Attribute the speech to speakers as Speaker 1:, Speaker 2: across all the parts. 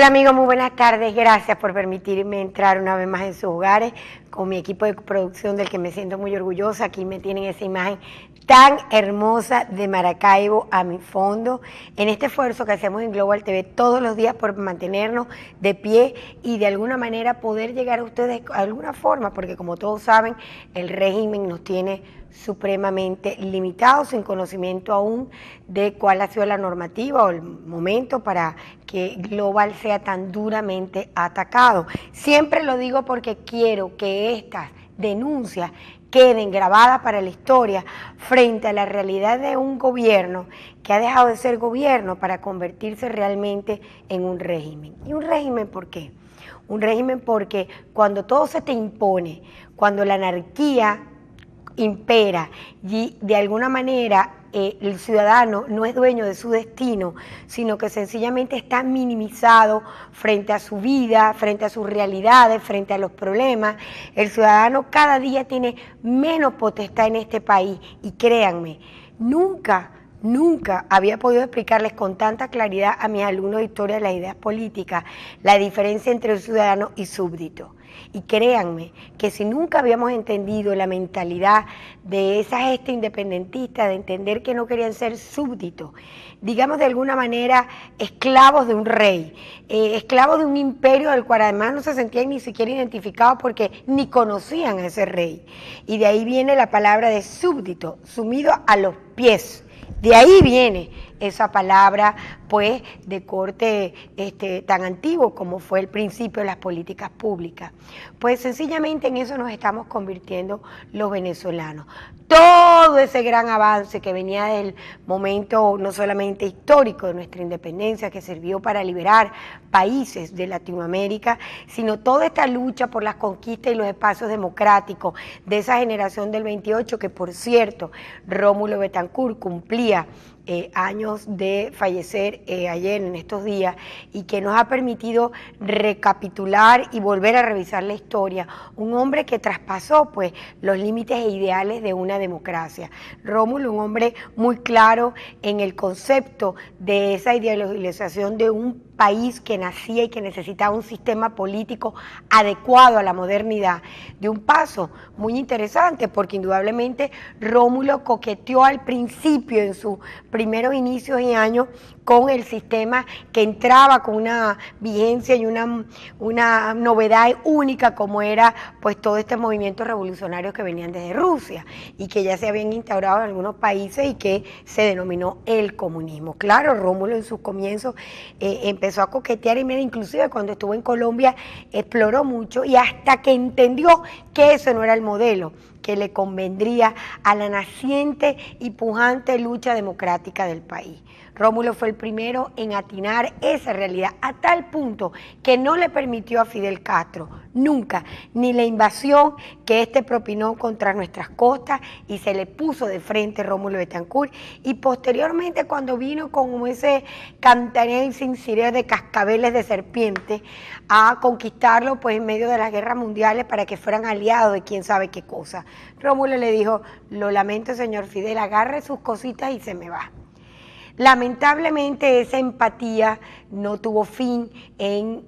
Speaker 1: Hola amigos, muy buenas tardes. Gracias por permitirme entrar una vez más en sus hogares con mi equipo de producción del que me siento muy orgullosa. Aquí me tienen esa imagen tan hermosa de Maracaibo a mi fondo, en este esfuerzo que hacemos en Global TV todos los días por mantenernos de pie y de alguna manera poder llegar a ustedes de alguna forma, porque como todos saben, el régimen nos tiene supremamente limitados, sin conocimiento aún de cuál ha sido la normativa o el momento para que Global sea tan duramente atacado. Siempre lo digo porque quiero que estas denuncias queden grabadas para la historia frente a la realidad de un gobierno que ha dejado de ser gobierno para convertirse realmente en un régimen. ¿Y un régimen por qué? Un régimen porque cuando todo se te impone, cuando la anarquía impera y de alguna manera el ciudadano no es dueño de su destino, sino que sencillamente está minimizado frente a su vida, frente a sus realidades, frente a los problemas. El ciudadano cada día tiene menos potestad en este país y créanme, nunca había podido explicarles con tanta claridad a mis alumnos de historia de las ideas políticas la diferencia entre el ciudadano y súbdito. Y créanme que si nunca habíamos entendido la mentalidad de esa gesta independentista, de entender que no querían ser súbditos, digamos de alguna manera esclavos de un rey, esclavos de un imperio del cual además no se sentían ni siquiera identificados porque ni conocían a ese rey. Y de ahí viene la palabra de súbdito, sumido a los pies. De ahí viene esa palabra, pues, de corte tan antiguo como fue el principio de las políticas públicas. Pues sencillamente en eso nos estamos convirtiendo los venezolanos. Todo ese gran avance que venía del momento no solamente histórico de nuestra independencia, que sirvió para liberar países de Latinoamérica, sino toda esta lucha por las conquistas y los espacios democráticos de esa generación del 28, que por cierto, Rómulo Betancourt cumplía años de fallecer ayer, en estos días, y que nos ha permitido recapitular y volver a revisar la historia. Un hombre que traspasó pues los límites e ideales de una democracia. Rómulo, un hombre muy claro en el concepto de esa ideologización de un país que nacía y que necesitaba un sistema político adecuado a la modernidad, de un paso muy interesante, porque indudablemente Rómulo coqueteó al principio, en sus primeros inicios y años, con el sistema que entraba con una vigencia y una novedad única como era pues todo este movimiento revolucionario que venían desde Rusia y que ya se habían instaurado en algunos países y que se denominó el comunismo. Claro, Rómulo en sus comienzos empezó a coquetear y medio, inclusive cuando estuvo en Colombia exploró mucho y hasta que entendió que eso no era el modelo que le convendría a la naciente y pujante lucha democrática del país. Rómulo fue el primero en atinar esa realidad a tal punto que no le permitió a Fidel Castro nunca ni la invasión que éste propinó contra nuestras costas y se le puso de frente Rómulo Betancourt, y posteriormente cuando vino con ese cantarén sin cirer de cascabeles de serpiente a conquistarlo pues en medio de las guerras mundiales para que fueran aliados de quién sabe qué cosa. Rómulo le dijo: lo lamento señor Fidel, agarre sus cositas y se me va. Lamentablemente esa empatía no tuvo fin en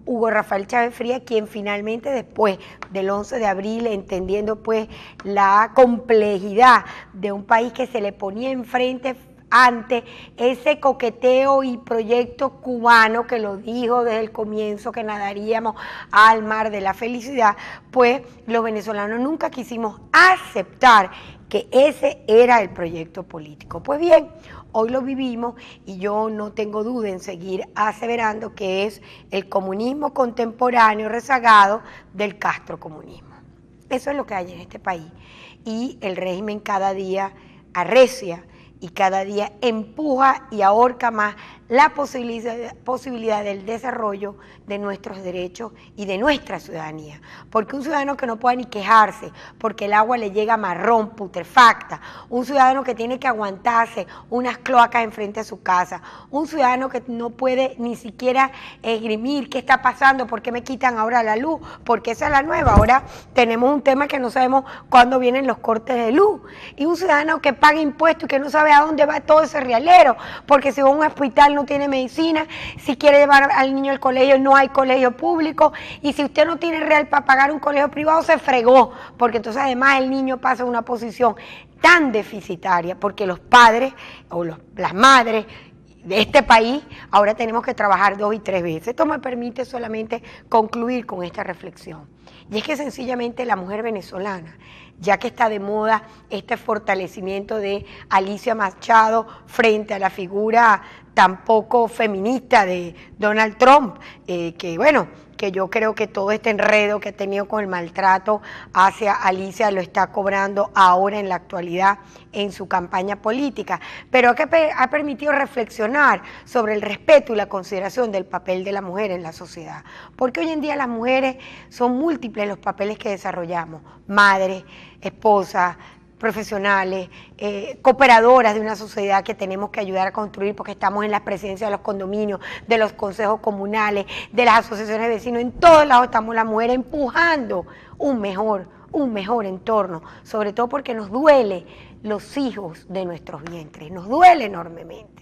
Speaker 1: Hugo Rafael Chávez Frías, quien finalmente después del 11 de abril, entendiendo pues la complejidad de un país que se le ponía enfrente ante ese coqueteo y proyecto cubano que lo dijo desde el comienzo que nadaríamos al mar de la felicidad, pues los venezolanos nunca quisimos aceptar que ese era el proyecto político. Pues bien, hoy lo vivimos y yo no tengo duda en seguir aseverando que es el comunismo contemporáneo rezagado del castrocomunismo. Eso es lo que hay en este país y el régimen cada día arrecia y cada día empuja y ahorca más la posibilidad del desarrollo de nuestros derechos y de nuestra ciudadanía. Porque un ciudadano que no pueda ni quejarse porque el agua le llega marrón, putrefacta, un ciudadano que tiene que aguantarse unas cloacas enfrente a su casa, un ciudadano que no puede ni siquiera esgrimir qué está pasando, por qué me quitan ahora la luz, porque esa es la nueva, ahora tenemos un tema que no sabemos cuándo vienen los cortes de luz, y un ciudadano que paga impuestos y que no sabe a dónde va todo ese rialero, porque si va a un hospital no tiene medicina, si quiere llevar al niño al colegio, no hay colegio público, y si usted no tiene real para pagar un colegio privado, se fregó, porque entonces además el niño pasa a una posición tan deficitaria, porque los padres o las madres de este país ahora tenemos que trabajar 2 y 3 veces. Esto me permite solamente concluir con esta reflexión. Y es que sencillamente la mujer venezolana, ya que está de moda este fortalecimiento de Alicia Machado frente a la figura tan poco feminista de Donald Trump, que bueno, que yo creo que todo este enredo que ha tenido con el maltrato hacia Alicia lo está cobrando ahora en la actualidad en su campaña política, pero que ha permitido reflexionar sobre el respeto y la consideración del papel de la mujer en la sociedad, porque hoy en día las mujeres son múltiples los papeles que desarrollamos, madres, esposas, profesionales, cooperadoras de una sociedad que tenemos que ayudar a construir porque estamos en la presencia de los condominios, de los consejos comunales, de las asociaciones de vecinos, en todos lados estamos las mujeres empujando un mejor entorno, sobre todo porque nos duele los hijos de nuestros vientres, nos duele enormemente.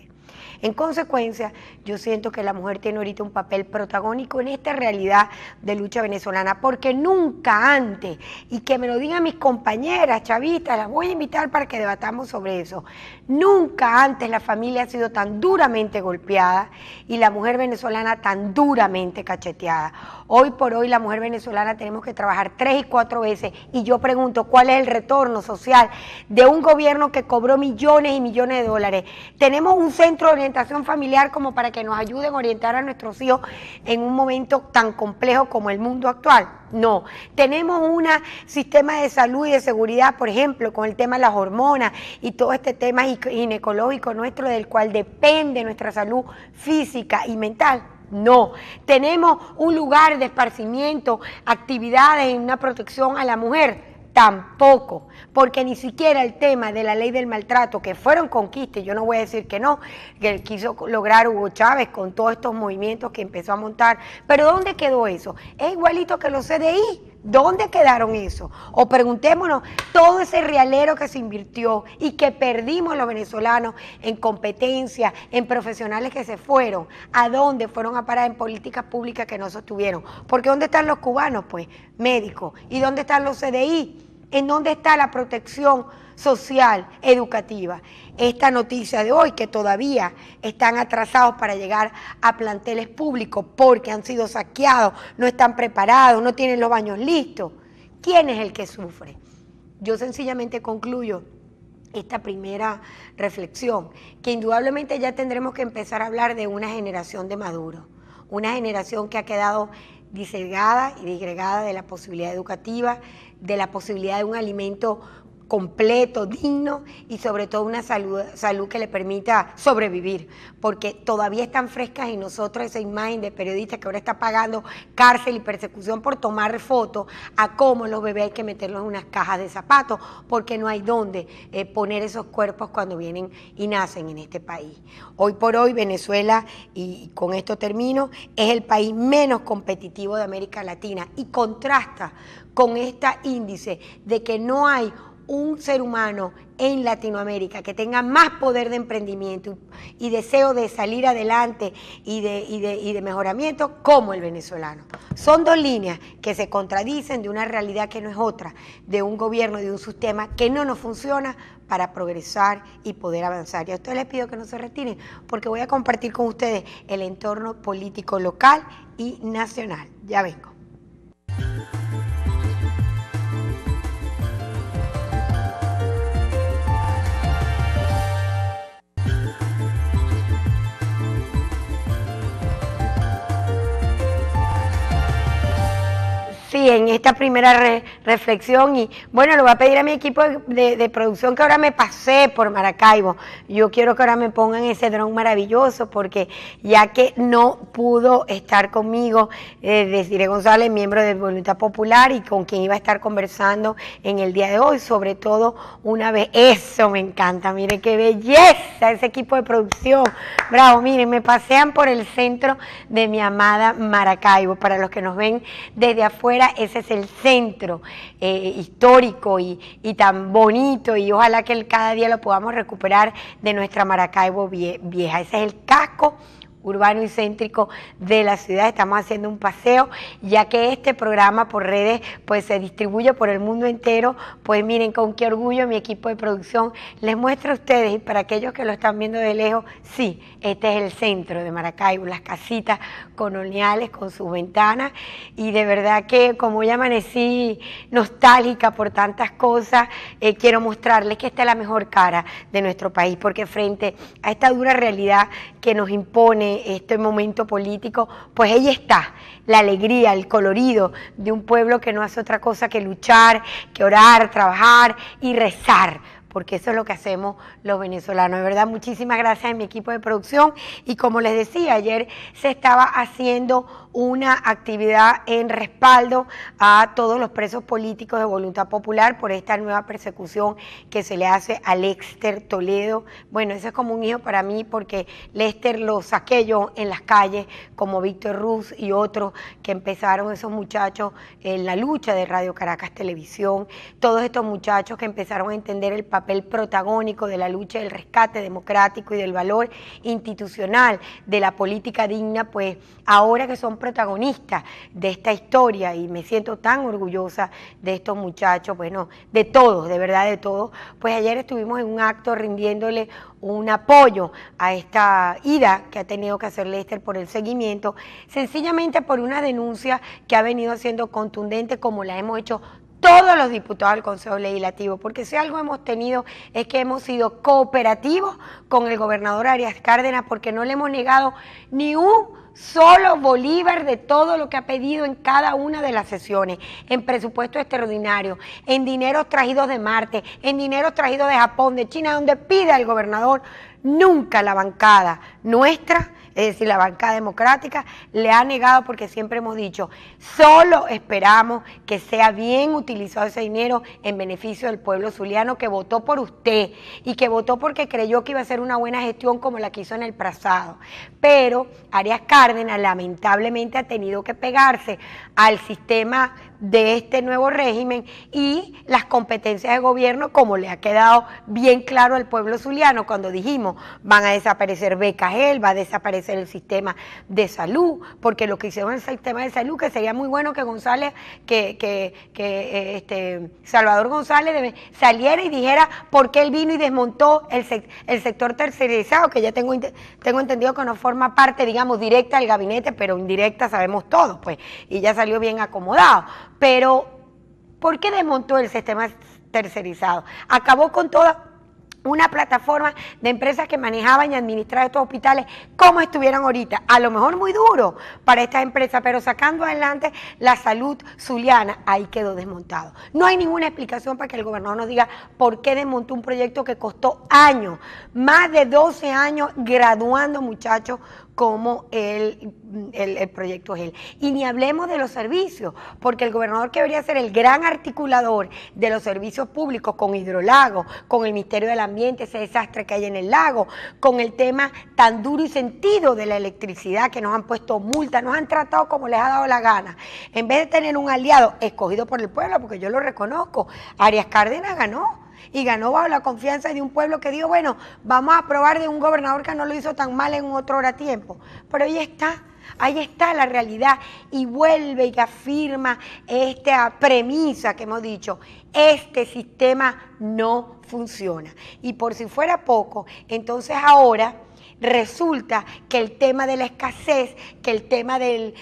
Speaker 1: En consecuencia, yo siento que la mujer tiene ahorita un papel protagónico en esta realidad de lucha venezolana, porque nunca antes, y que me lo digan mis compañeras chavistas, las voy a invitar para que debatamos sobre eso, nunca antes la familia ha sido tan duramente golpeada y la mujer venezolana tan duramente cacheteada. Hoy por hoy la mujer venezolana tenemos que trabajar 3 y 4 veces, y yo pregunto, ¿cuál es el retorno social de un gobierno que cobró millones y millones de dólares? Tenemos un centro de orientación familiar como para que nos ayuden a orientar a nuestros hijos en un momento tan complejo como el mundo actual. No, tenemos un sistema de salud y de seguridad, por ejemplo, con el tema de las hormonas y todo este tema ginecológico nuestro del cual depende nuestra salud física y mental. No, tenemos un lugar de esparcimiento, actividades en una protección a la mujer. Tampoco, porque ni siquiera el tema de la ley del maltrato, que fueron conquistas, yo no voy a decir que no, que quiso lograr Hugo Chávez con todos estos movimientos que empezó a montar, pero ¿dónde quedó eso? Es igualito que los CDI, ¿dónde quedaron eso? O preguntémonos, todo ese realero que se invirtió y que perdimos los venezolanos en competencia, en profesionales que se fueron, ¿a dónde fueron a parar en políticas públicas que no sostuvieron? Porque ¿dónde están los cubanos? Pues médicos. ¿Y dónde están los CDI? ¿En dónde está la protección social, educativa? Esta noticia de hoy, que todavía están atrasados para llegar a planteles públicos porque han sido saqueados, no están preparados, no tienen los baños listos. ¿Quién es el que sufre? Yo sencillamente concluyo esta primera reflexión, que indudablemente ya tendremos que empezar a hablar de una generación de Maduro, una generación que ha quedado disgregada y disgregada de la posibilidad educativa, de la posibilidad de un alimento completo, digno y sobre todo una salud que le permita sobrevivir, porque todavía están frescas en nosotros esa imagen de periodista que ahora está pagando cárcel y persecución por tomar fotos a cómo los bebés hay que meterlos en unas cajas de zapatos porque no hay dónde poner esos cuerpos cuando vienen y nacen en este país. Hoy por hoy Venezuela, y con esto termino, es el país menos competitivo de América Latina y contrasta con este índice de que no hay un ser humano en Latinoamérica que tenga más poder de emprendimiento y deseo de salir adelante y de mejoramiento como el venezolano. Son dos líneas que se contradicen de una realidad que no es otra, de un gobierno y de un sistema que no nos funciona para progresar y poder avanzar. Y a ustedes les pido que no se retiren porque voy a compartir con ustedes el entorno político local y nacional. Ya vengo. Sí, en esta primera reflexión, y bueno, le voy a pedir a mi equipo de producción que ahora me pasé por Maracaibo. Yo quiero que ahora me pongan ese dron maravilloso, porque ya que no pudo estar conmigo Desiree González, miembro de Voluntad Popular, y con quien iba a estar conversando en el día de hoy, sobre todo una vez, eso me encanta, miren qué belleza ese equipo de producción, bravo, miren, me pasean por el centro de mi amada Maracaibo, para los que nos ven desde afuera, ese es el centro histórico y tan bonito, y ojalá que cada día lo podamos recuperar, de nuestra Maracaibo vieja. Ese es el casco urbano y céntrico de la ciudad. Estamos haciendo un paseo, ya que este programa por redes pues se distribuye por el mundo entero. Pues miren con qué orgullo mi equipo de producción les muestra a ustedes, y para aquellos que lo están viendo de lejos, sí, este es el centro de Maracaibo, las casitas coloniales con sus ventanas, y de verdad que como ya amanecí nostálgica por tantas cosas, quiero mostrarles que esta es la mejor cara de nuestro país, porque frente a esta dura realidad que nos impone este momento político, pues ahí está la alegría, el colorido de un pueblo que no hace otra cosa que luchar, que orar, trabajar y rezar, porque eso es lo que hacemos los venezolanos. De verdad, muchísimas gracias a mi equipo de producción, y como les decía, ayer se estaba haciendo una actividad en respaldo a todos los presos políticos de Voluntad Popular por esta nueva persecución que se le hace a Lester Toledo. Bueno, ese es como un hijo para mí, porque Lester lo saqué yo en las calles, como Víctor Ruz y otros que empezaron, esos muchachos en la lucha de Radio Caracas Televisión, todos estos muchachos que empezaron a entender el papel protagónico de la lucha del rescate democrático y del valor institucional de la política digna, pues ahora que son protagonistas de esta historia, y me siento tan orgullosa de estos muchachos, bueno, de todos, de verdad de todos. Pues ayer estuvimos en un acto rindiéndole un apoyo a esta ida que ha tenido que hacer Lester por el seguimiento, sencillamente por una denuncia que ha venido siendo contundente, como la hemos hecho todos los diputados del Consejo Legislativo, porque si algo hemos tenido es que hemos sido cooperativos con el gobernador Arias Cárdenas, porque no le hemos negado ni un solo bolívar de todo lo que ha pedido en cada una de las sesiones, en presupuesto extraordinario, en dineros traídos de Marte, en dineros traídos de Japón, de China, donde pide al gobernador. Nunca la bancada nuestra, es decir, la bancada democrática, le ha negado, porque siempre hemos dicho, solo esperamos que sea bien utilizado ese dinero en beneficio del pueblo zuliano, que votó por usted y que votó porque creyó que iba a ser una buena gestión como la que hizo en el pasado. Pero Arias Cárdenas lamentablemente ha tenido que pegarse al sistema de este nuevo régimen y las competencias de gobierno, como le ha quedado bien claro al pueblo zuliano cuando dijimos van a desaparecer BKGEL, va a desaparecer el sistema de salud, porque lo que hicieron en el sistema de salud, que sería muy bueno que González, Salvador González saliera y dijera por qué él vino y desmontó el sector tercerizado, que ya tengo entendido que no forma parte, digamos, directa del gabinete, pero indirecta sabemos todos, pues, y ya salió bien acomodado. Pero, ¿por qué desmontó el sistema tercerizado? Acabó con toda una plataforma de empresas que manejaban y administraban estos hospitales como estuvieran ahorita, a lo mejor muy duro para estas empresas, pero sacando adelante la salud zuliana. Ahí quedó desmontado. No hay ninguna explicación para que el gobernador nos diga por qué desmontó un proyecto que costó años, más de 12 años graduando muchachos como el proyecto GEL. Y ni hablemos de los servicios, porque el gobernador, que debería ser el gran articulador de los servicios públicos con Hidrolago, con el Ministerio del Ambiente, ese desastre que hay en el lago, con el tema tan duro y sentido de la electricidad, que nos han puesto multas, nos han tratado como les ha dado la gana. En vez de tener un aliado escogido por el pueblo, porque yo lo reconozco, Arias Cárdenas ganó. Y ganó bajo la confianza de un pueblo que dijo, bueno, vamos a aprobar de un gobernador que no lo hizo tan mal en otro hora tiempo. Pero ahí está la realidad, y vuelve y afirma esta premisa que hemos dicho: este sistema no funciona. Y por si fuera poco, entonces ahora resulta que el tema de la escasez, que el tema del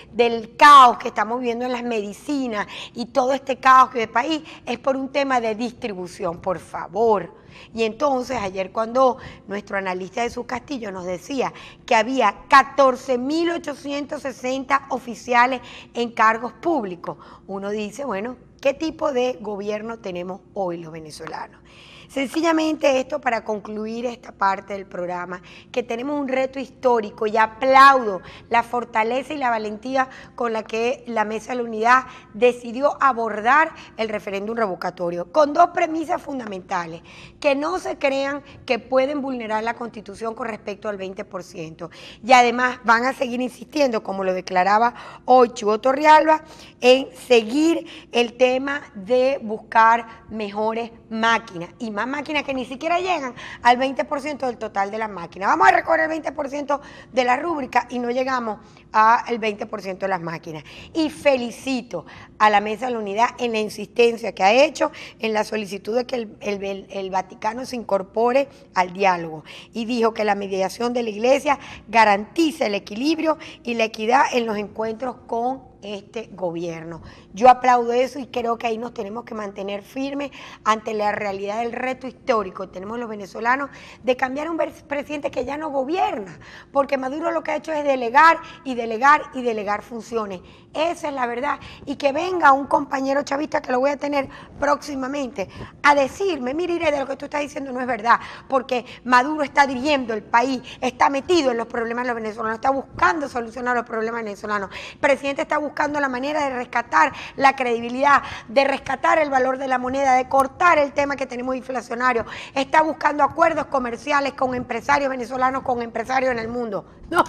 Speaker 1: caos que estamos viviendo en las medicinas y todo este caos que hay en el país es por un tema de distribución, por favor. Y entonces ayer, cuando nuestro analista de Jesús Castillo nos decía que había 14.860 oficiales en cargos públicos, uno dice, bueno, ¿Qué tipo de gobierno tenemos hoy los venezolanos? Sencillamente esto para concluir esta parte del programa, que tenemos un reto histórico y aplaudo la fortaleza y la valentía con la que la Mesa de la Unidad decidió abordar el referéndum revocatorio, con dos premisas fundamentales: que no se crean que pueden vulnerar la Constitución con respecto al 20%, y además van a seguir insistiendo, como lo declaraba hoy Chivo Torrealba, en seguir el tema de buscar mejores máquinas, y más máquinas que ni siquiera llegan al 20% del total de las máquinas. Vamos a recorrer el 20% de la rúbrica y no llegamos al 20% de las máquinas. Y felicito a la Mesa de la Unidad en la insistencia que ha hecho en la solicitud de que el Vaticano se incorpore al diálogo, y dijo que la mediación de la Iglesia garantiza el equilibrio y la equidad en los encuentros con este gobierno. Yo aplaudo eso y creo que ahí nos tenemos que mantener firmes ante la realidad del reto histórico que tenemos los venezolanos de cambiar un presidente que ya no gobierna, porque Maduro lo que ha hecho es delegar y delegar y delegar funciones. Esa es la verdad. Y que venga un compañero chavista, que lo voy a tener próximamente, a decirme: mire, Irene, lo que tú estás diciendo no es verdad, porque Maduro está dirigiendo el país, está metido en los problemas de los venezolanos, está buscando solucionar los problemas venezolanos. El presidente está buscando la manera de rescatar la credibilidad, de rescatar el valor de la moneda, de cortar el tema que tenemos inflacionario. Está buscando acuerdos comerciales con empresarios venezolanos, con empresarios en el mundo. No,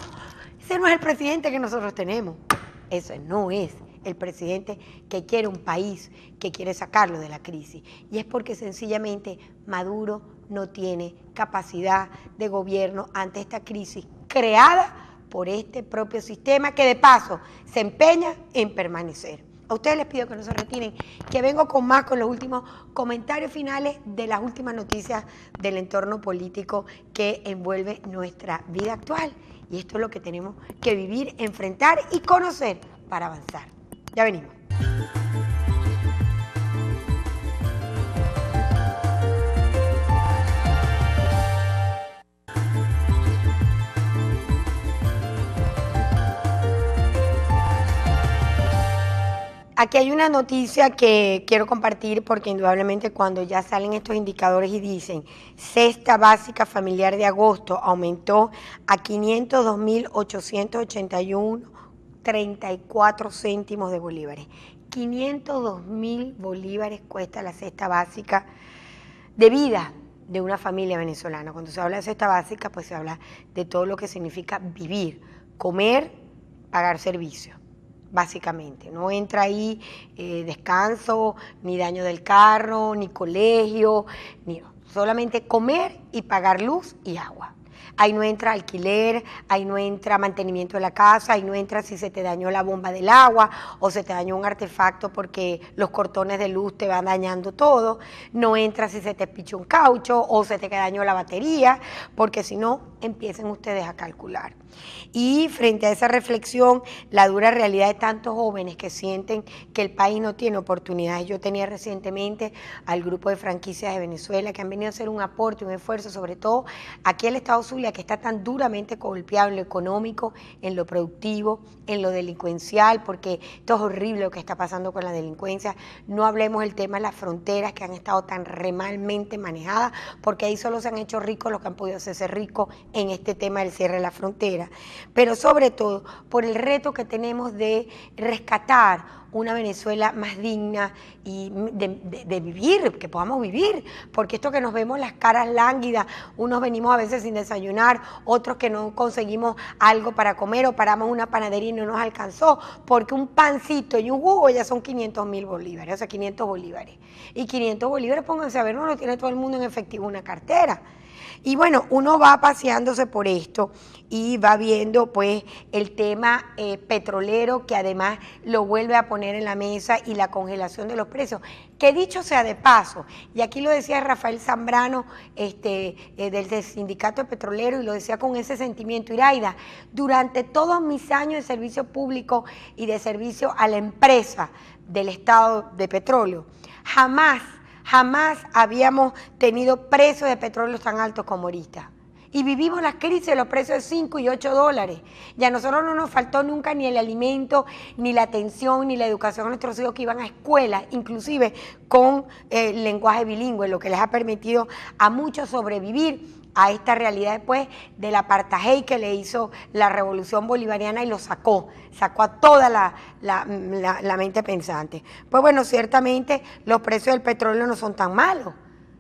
Speaker 1: ese no es el presidente que nosotros tenemos. Ese no es el presidente que quiere un país, que quiere sacarlo de la crisis. Y es porque sencillamente Maduro no tiene capacidad de gobierno ante esta crisis creada por este propio sistema, que de paso se empeña en permanecer. A ustedes les pido que no se retiren, que vengo con más, con los últimos comentarios finales de las últimas noticias del entorno político que envuelve nuestra vida actual. Y esto es lo que tenemos que vivir, enfrentar y conocer para avanzar. Ya venimos. Aquí hay una noticia que quiero compartir, porque indudablemente cuando ya salen estos indicadores y dicen cesta básica familiar de agosto aumentó a 502.881.34 céntimos de bolívares. 502.000 bolívares cuesta la cesta básica de vida de una familia venezolana. Cuando se habla de cesta básica, pues se habla de todo lo que significa vivir, comer, pagar servicios. Básicamente, no entra ahí descanso, ni daño del carro, ni colegio, solamente comer y pagar luz y agua. Ahí no entra alquiler, ahí no entra mantenimiento de la casa, ahí no entra si se te dañó la bomba del agua o se te dañó un artefacto porque los cortones de luz te van dañando todo, no entra si se te pichó un caucho o se te dañó la batería, porque si no, empiecen ustedes a calcular. Y frente a esa reflexión, la dura realidad de tantos jóvenes que sienten que el país no tiene oportunidades. Yo tenía recientemente al grupo de franquicias de Venezuela que han venido a hacer un aporte, un esfuerzo, sobre todo aquí en el estado Zulia, que está tan duramente golpeado en lo económico, en lo productivo, en lo delincuencial, porque esto es horrible lo que está pasando con la delincuencia. No hablemos del tema de las fronteras, que han estado tan malmente manejadas, porque ahí solo se han hecho ricos los que han podido hacerse ricos en este tema del cierre de la frontera. Pero sobre todo por el reto que tenemos de rescatar una Venezuela más digna y de vivir, que podamos vivir, porque esto que nos vemos las caras lánguidas, unos venimos a veces sin desayunar, otros que no conseguimos algo para comer o paramos una panadería y no nos alcanzó, porque un pancito y un jugo ya son 500.000 bolívares, o sea, 500 bolívares. Y 500 bolívares, pónganse a ver, no lo tiene todo el mundo en efectivo una cartera. Y bueno, uno va paseándose por esto y va viendo pues el tema petrolero, que además lo vuelve a poner en la mesa, y la congelación de los precios, que dicho sea de paso, y aquí lo decía Rafael Zambrano del sindicato petrolero, y lo decía con ese sentimiento: Iraida, durante todos mis años de servicio público y de servicio a la empresa del Estado de Petróleo, jamás habíamos tenido precios de petróleo tan altos como ahorita. Y vivimos las crisis de los precios de 5 y 8 dólares. Y a nosotros no nos faltó nunca ni el alimento, ni la atención, ni la educación a nuestros hijos que iban a escuelas, inclusive con lenguaje bilingüe, lo que les ha permitido a muchos sobrevivir a esta realidad después del apartheid que le hizo la revolución bolivariana y lo sacó a toda la mente pensante. Pues bueno, ciertamente los precios del petróleo no son tan malos.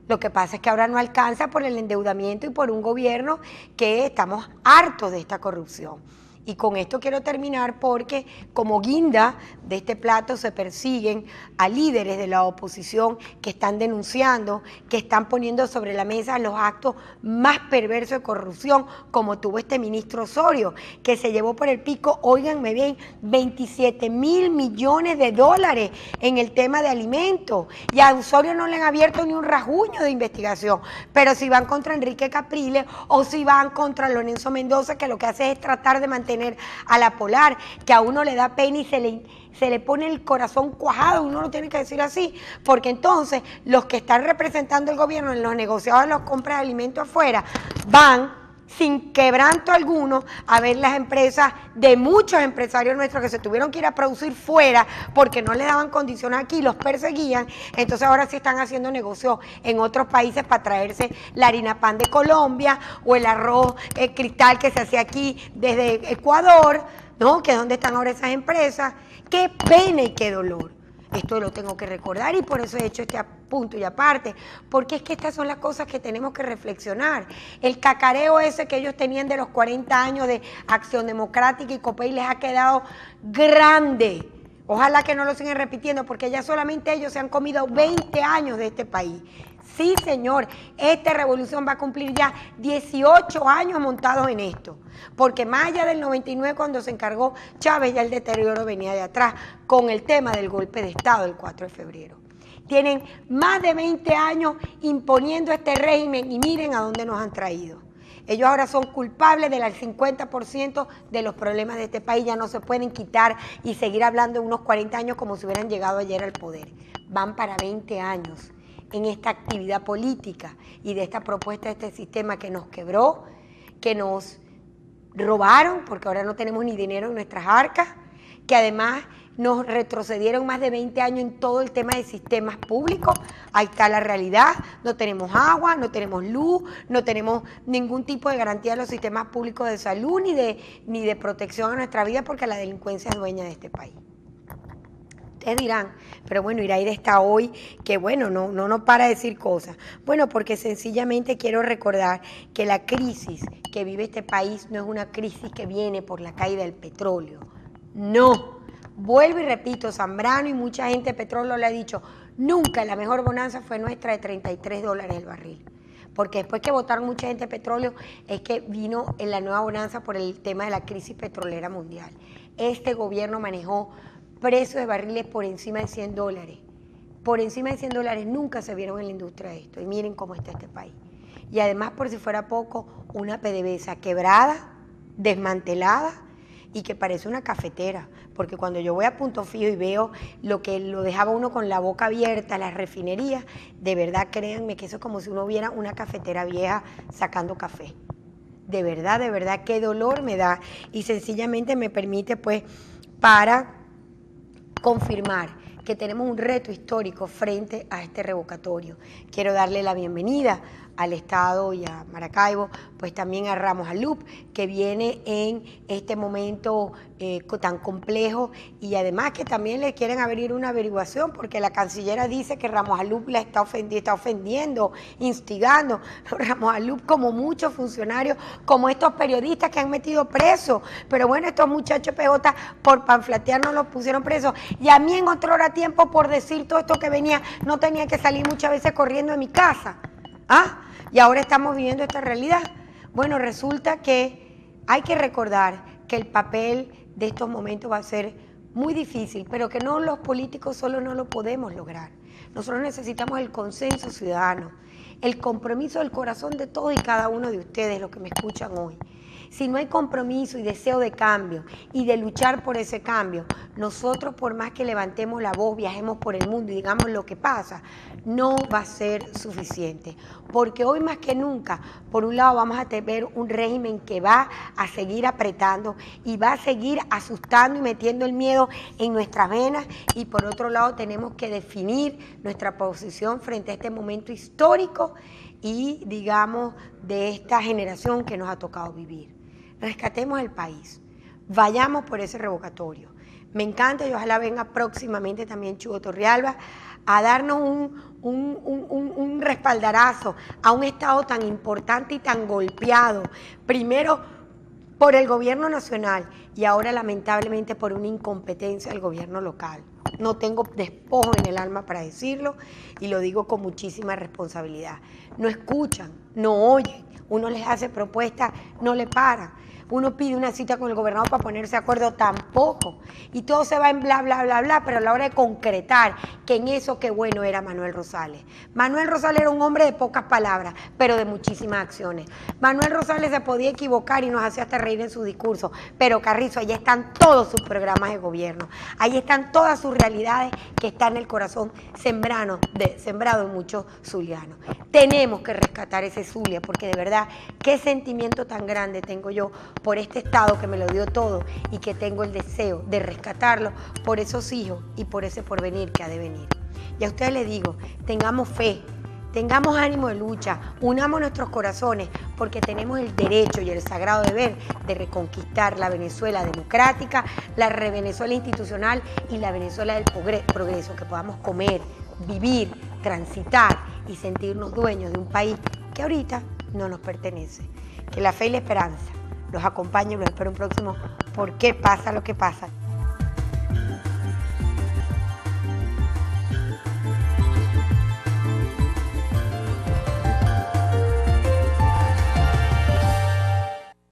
Speaker 1: Lo que pasa es que ahora no alcanza por el endeudamiento y por un gobierno que estamos hartos de esta corrupción. Y con esto quiero terminar porque como guinda de este plato se persiguen a líderes de la oposición que están denunciando, que están poniendo sobre la mesa los actos más perversos de corrupción, como tuvo este ministro Osorio, que se llevó por el pico, óiganme bien, 27.000 millones de dólares en el tema de alimentos. Y a Osorio no le han abierto ni un rasguño de investigación. Pero si van contra Enrique Capriles o si van contra Lorenzo Mendoza, que lo que hace es tratar de mantener a la Polar, que a uno le da pena y se le pone el corazón cuajado, uno lo tiene que decir así, porque entonces los que están representando el gobierno en los negociados de las compras de alimentos afuera van sin quebranto alguno a ver las empresas de muchos empresarios nuestros que se tuvieron que ir a producir fuera porque no les daban condiciones aquí, los perseguían, entonces ahora sí están haciendo negocios en otros países para traerse la harina pan de Colombia o el arroz cristal que se hacía aquí desde Ecuador, ¿no? Que es donde están ahora esas empresas. ¡Qué pena y qué dolor! Esto lo tengo que recordar y por eso he hecho este punto y aparte, porque es que estas son las cosas que tenemos que reflexionar. El cacareo ese que ellos tenían de los 40 años de Acción Democrática y COPEI les ha quedado grande. Ojalá que no lo sigan repitiendo porque ya solamente ellos se han comido 20 años de este país. Sí, señor, esta revolución va a cumplir ya 18 años montados en esto, porque más allá del 99 cuando se encargó Chávez, ya el deterioro venía de atrás con el tema del golpe de Estado del 4 de febrero. Tienen más de 20 años imponiendo este régimen y miren a dónde nos han traído. Ellos ahora son culpables del 50% de los problemas de este país, ya no se pueden quitar y seguir hablando de unos 40 años como si hubieran llegado ayer al poder. Van para 20 años en esta actividad política y de esta propuesta de este sistema que nos quebró, que nos robaron, porque ahora no tenemos ni dinero en nuestras arcas, que además nos retrocedieron más de 20 años en todo el tema de sistemas públicos. Ahí está la realidad, no tenemos agua, no tenemos luz, no tenemos ningún tipo de garantía de los sistemas públicos de salud ni de protección a nuestra vida porque la delincuencia es dueña de este país. Ustedes dirán, pero bueno, Iraida está hoy, que bueno, no para de decir cosas. Bueno, porque sencillamente quiero recordar que la crisis que vive este país no es una crisis que viene por la caída del petróleo. No. Vuelvo y repito, Zambrano y mucha gente de petróleo le ha dicho, nunca la mejor bonanza fue nuestra de 33 dólares el barril. Porque después que votaron mucha gente de petróleo es que vino en la nueva bonanza por el tema de la crisis petrolera mundial. Este gobierno manejó precios de barriles por encima de 100 dólares. Por encima de 100 dólares nunca se vieron en la industria de esto. Y miren cómo está este país. Y además, por si fuera poco, una PDVSA quebrada, desmantelada y que parece una cafetera. Porque cuando yo voy a Punto Fijo y veo lo que lo dejaba uno con la boca abierta, las refinerías, de verdad, créanme que eso es como si uno viera una cafetera vieja sacando café. De verdad, qué dolor me da. Y sencillamente me permite, pues, para confirmar que tenemos un reto histórico frente a este revocatorio. Quiero darle la bienvenida al Estado y a Maracaibo, pues también a Ramos Alup, que viene en este momento tan complejo y además que también le quieren abrir una averiguación porque la cancillera dice que Ramos Alup la está ofendiendo, instigando. Ramos Alup, como muchos funcionarios, como estos periodistas que han metido presos, pero bueno, estos muchachos PJ por panfletear no los pusieron presos y a mí en otro hora tiempo por decir todo esto que venía, no tenía que salir muchas veces corriendo de mi casa. ¿Ah? Y ahora estamos viviendo esta realidad. Bueno, resulta que hay que recordar que el papel de estos momentos va a ser muy difícil, pero que no los políticos solo no lo podemos lograr. Nosotros necesitamos el consenso ciudadano, el compromiso del corazón de todos y cada uno de ustedes, los que me escuchan hoy. Si no hay compromiso y deseo de cambio y de luchar por ese cambio, nosotros por más que levantemos la voz, viajemos por el mundo y digamos lo que pasa, no va a ser suficiente. Porque hoy más que nunca, por un lado vamos a tener un régimen que va a seguir apretando y va a seguir asustando y metiendo el miedo en nuestras venas, y por otro lado tenemos que definir nuestra posición frente a este momento histórico y, digamos, de esta generación que nos ha tocado vivir. Rescatemos el país, vayamos por ese revocatorio. Me encanta y ojalá venga próximamente también Chugo Torrealba a darnos un respaldarazo a un Estado tan importante y tan golpeado, primero por el gobierno nacional y ahora lamentablemente por una incompetencia del gobierno local. No tengo despojo en el alma para decirlo y lo digo con muchísima responsabilidad. No escuchan, no oyen, uno les hace propuestas, no le paran. Uno pide una cita con el gobernador para ponerse de acuerdo, tampoco. Y todo se va en bla, bla, bla, bla, pero a la hora de concretar que en eso qué bueno era Manuel Rosales. Manuel Rosales era un hombre de pocas palabras, pero de muchísimas acciones. Manuel Rosales se podía equivocar y nos hacía hasta reír en su discurso, pero Carrizo, ahí están todos sus programas de gobierno, ahí están todas sus realidades que están en el corazón sembrado en muchos zulianos. Tenemos que rescatar ese Zulia, porque de verdad, qué sentimiento tan grande tengo yo por este Estado que me lo dio todo y que tengo el deseo de rescatarlo por esos hijos y por ese porvenir que ha de venir. Y a ustedes les digo, tengamos fe, tengamos ánimo de lucha, unamos nuestros corazones, porque tenemos el derecho y el sagrado deber de reconquistar la Venezuela democrática, la Venezuela institucional y la Venezuela del progreso, que podamos comer, vivir, transitar y sentirnos dueños de un país que ahorita no nos pertenece. Que la fe y la esperanza los acompaño y los espero un próximo ¿Por qué pasa lo que pasa?